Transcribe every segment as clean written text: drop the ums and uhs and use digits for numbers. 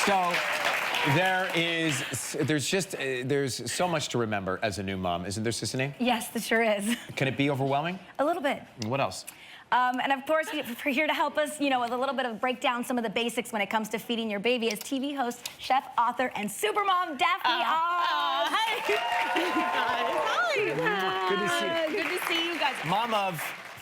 So there's so much to remember as a new mom, isn't there, Sissany? Yes, there sure is. Can it be overwhelming? A little bit. What else? And of course, we're here to help us, with a little bit of breakdown some of the basics when it comes to feeding your baby is TV host, chef, author, and supermom, Daphne Oz. Hi. Hi. Good to see you. Good to see you guys. Mom of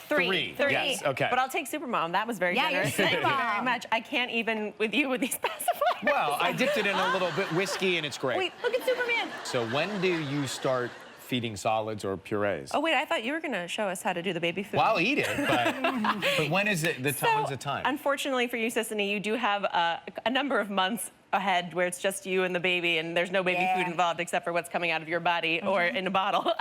three. Yes, okay. But I'll take Supermom. That was very generous. You're Thank you very Supermom. much. I can't even with you with these pacifiers. Well, I dipped it in a little bit whiskey, and it's great. Wait, look at Superman. So when do you start feeding solids or purees? Oh, wait, I thought you were going to show us how to do the baby food. Well, I'll eat it, but when is it? When's the time? Unfortunately for you, Sissany, you do have a number of months ahead where it's just you and the baby and there's no baby food involved except for what's coming out of your body or in a bottle.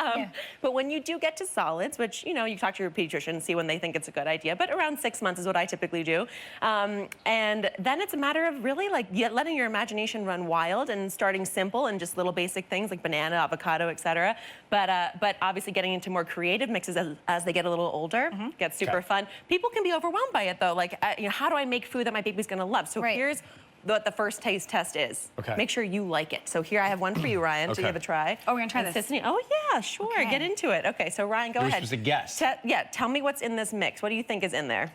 But when you do get to solids, which, you talk to your pediatrician and see when they think it's a good idea, but around 6 months is what I typically do. And then it's a matter of really letting your imagination run wild and starting simple and just little basic things like banana, avocado, etc. But obviously getting into more creative mixes as they get a little older gets super fun. People can be overwhelmed by it though. Like, how do I make food that my baby's gonna love? So here's what the first taste test is. Make sure you like it. So here I have one for you, Ryan, to give a try. Oh, we're gonna try this. Sissany, oh yeah, sure, get into it. Okay, so Ryan, go ahead. You're supposed to guess. Tell me what's in this mix. What do you think is in there?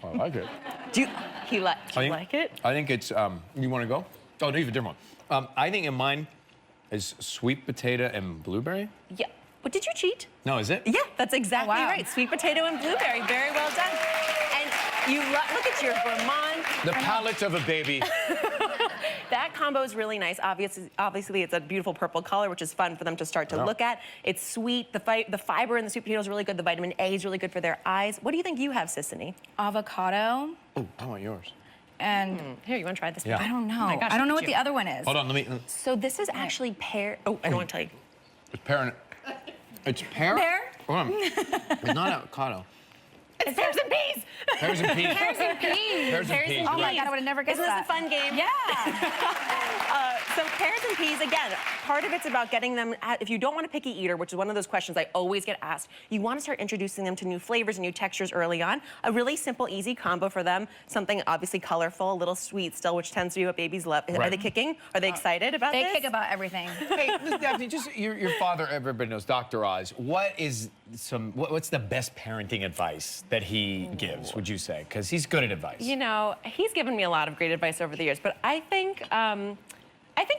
I like it. Do you like it? I think it's, you wanna go? Oh, no, you have a different one. I think in mine is sweet potato and blueberry. Yeah. What, did you cheat? No, is it? Yeah, that's exactly right. Sweet potato and blueberry. Very well done. And you look at your gourmand. The palate of a baby. That combo is really nice. Obviously, it's a beautiful purple color, which is fun for them to start to look at. It's sweet. The fiber in the sweet potato is really good. The vitamin A is really good for their eyes. What do you think you have, Sissany? Avocado. Oh, I want yours. And here, you want to try this? Yeah. I don't know. Oh my gosh, I don't know what the other one is. Hold on, let me. So this is actually pear. Oh, I don't want to tell you. It's pear. It's pear? Pear? Hold on. It's not avocado. It's pears and peas. Pears and peas. Pears and peas. Pears and peas. Oh my God, I would have never guessed that. Isn't this a fun game? Yeah. So pears and peas, again, part of it's about getting them, if you don't want a picky eater, which is one of those questions I always get asked, you want to start introducing them to new flavors and new textures early on. A really simple, easy combo for them. Something obviously colorful, a little sweet still, which tends to be what babies love. Are they kicking? Are they excited about this? They kick about everything. Hey, Daphne, just your father, everybody knows, Dr. Oz. What's the best parenting advice that he gives, would you say? Because he's good at advice. He's given me a lot of great advice over the years, but I think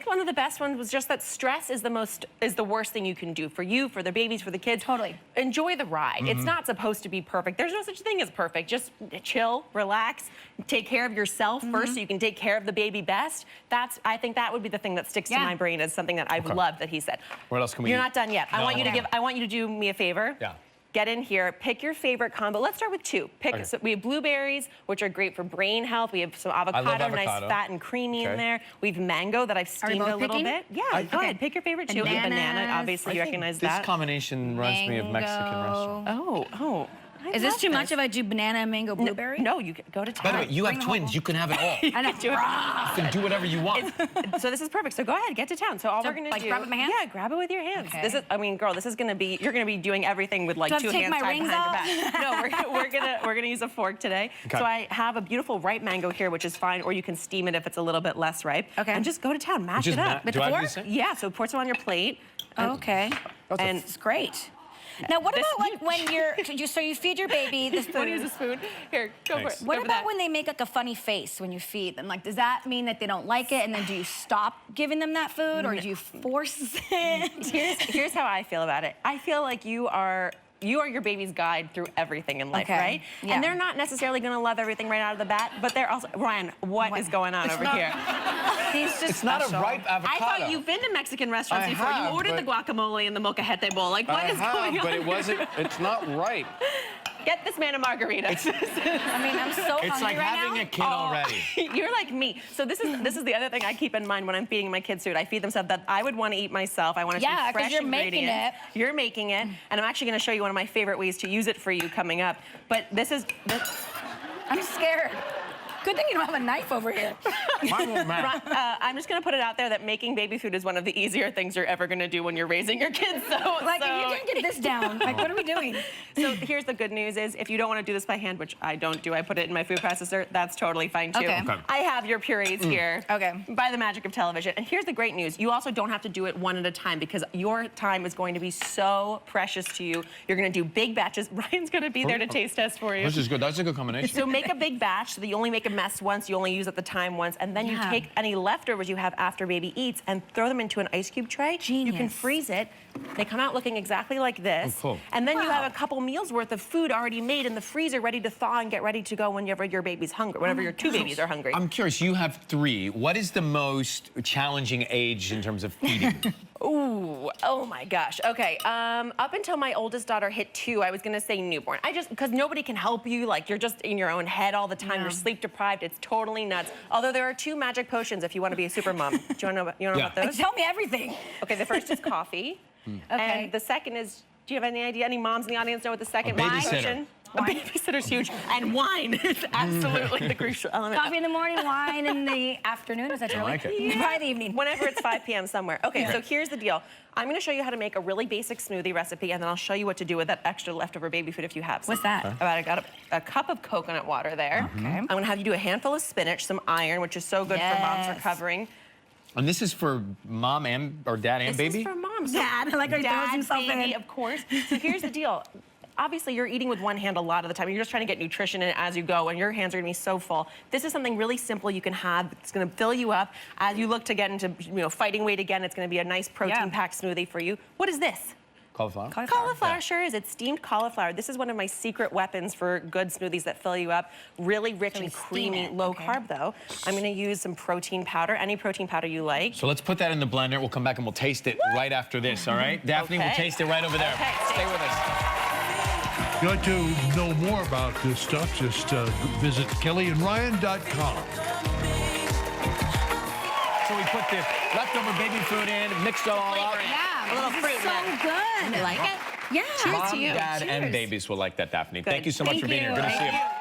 one of the best ones was just that stress is the worst thing you can do for you, for the babies, for the kids. Totally. Enjoy the ride. It's not supposed to be perfect. There's no such thing as perfect. Just chill, relax, take care of yourself first so you can take care of the baby best. I think that would be the thing that sticks to my brain as something that I've loved that he said. What else can we You're eat? not done yet. No, I want you to do me a favor. Yeah. Get in here, pick your favorite combo. Let's start with two. So we have blueberries, which are great for brain health. We have some avocado, nice fat and creamy in there. We have mango that I've steamed a little bit. Yeah, go ahead, pick your favorite two. Banana, obviously you recognize that. This combination reminds me of Mexican restaurant. Oh. Is this too much if I do banana, mango, blueberry? No, you can go to town. By the way, you have twins. You can have it all. I know. You can do whatever you want. So this is perfect. So go ahead, get to town. So all we're gonna do, grab it with my hands? Yeah, grab it with your hands. Okay. This is, girl, this is gonna be. You're gonna be doing everything with like two hands tied behind your back. No, we're gonna use a fork today. Okay. So I have a beautiful ripe mango here, which is fine, or you can steam it if it's a little bit less ripe. Okay. And just go to town, mash it up. With the fork? Yeah. So pour some on your plate. Okay. And it's great. Now, what about like when you feed your baby the spoon? Want to use a spoon? Here, go for it. What about when they make like a funny face when you feed them? Like, does that mean that they don't like it, and then do you stop giving them that food, or do you force it? Here's how I feel about it. I feel like you are your baby's guide through everything in life, right? Yeah. And they're not necessarily going to love everything right out of the bat, but they're also, Ryan, what is going on over here? He's just It's not a ripe avocado. I thought you've been to Mexican restaurants before. You ordered the guacamole and the molcajete bowl. Like, what is going on? But it's not right. Get this man a margarita. I mean, I'm so hungry It's like having a kid already. You're like me. So this is the other thing I keep in mind when I'm feeding my kids food. I feed them stuff that I would want to eat myself. I want to see fresh ingredients. You're making it. And I'm actually going to show you one of my favorite ways to use it for you coming up. But I'm scared. Good thing you don't have a knife over here. Mine won't matter. I'm just gonna put it out there that making baby food is one of the easier things you're ever gonna do when you're raising your kids. So, Like, if you can't get this down, like, what are we doing? So here's the good news is if you don't want to do this by hand, which I don't do, I put it in my food processor, that's totally fine too. Okay. I have your purees here. Okay. By the magic of television. And here's the great news. You also don't have to do it one at a time because your time is going to be so precious to you. You're gonna do big batches. Ryan's gonna be there to taste test for you. This is good. That's a good combination. So make a big batch so that you only make a mess once, you only use at the time once, and then you take any leftovers you have after baby eats and throw them into an ice cube tray. Genius. You can freeze it. They come out looking exactly like this. Oh, cool. And then you have a couple meals worth of food already made in the freezer ready to thaw and get ready to go whenever your baby's hungry, whenever your two babies are hungry. I'm curious, you have 3. What is the most challenging age in terms of feeding? Ooh, oh my gosh. Okay, up until my oldest daughter hit 2, I was gonna say newborn. Because nobody can help you, like you're just in your own head all the time, you're sleep deprived, it's totally nuts. Although there are 2 magic potions if you wanna be a super mom. Do you wanna know about those? Tell me everything. Okay, the first is coffee. Okay. And the second is, do you have any idea, any moms in the audience know what the second A wine babysitter. potion? A babysitter's huge. And wine is absolutely the crucial element. Coffee in the morning, wine in the afternoon. Is that early? like it. Probably the evening. Whenever it's 5 p.m. somewhere. Okay, so here's the deal. I'm gonna show you how to make a really basic smoothie recipe, and then I'll show you what to do with that extra leftover baby food if you have some. What's that? I got a cup of coconut water there. Okay. I'm gonna have you do a handful of spinach, some iron, which is so good for moms Yes. recovering. And this is for mom or dad and This baby? is for moms. Dad, like he throws Dad, himself baby, in. of course. So here's the deal. Obviously, you're eating with one hand a lot of the time. You're just trying to get nutrition in as you go, and your hands are gonna be so full. This is something really simple you can have. It's gonna fill you up. As you look to get into fighting weight again, it's gonna be a nice protein-packed smoothie for you. What is this? Cauliflower? Cauliflower, sure is. It's steamed cauliflower. This is one of my secret weapons for good smoothies that fill you up. Really rich and creamy, low carb though. I'm gonna use some protein powder, any protein powder you like. So let's put that in the blender. We'll come back and we'll taste it right after this, all right? Daphne, we'll taste it right over there. Okay, Stay with us. If you'd like to know more about this stuff, just visit kellyandryan.com. So we put the leftover baby food in, mixed it all up. Yeah, A little this fruit is so in it. good. You like it? Yeah. Mom, dad, and babies will like that, Daphne. Thank you so much Thank for being here. you. Good to see you. Thank you.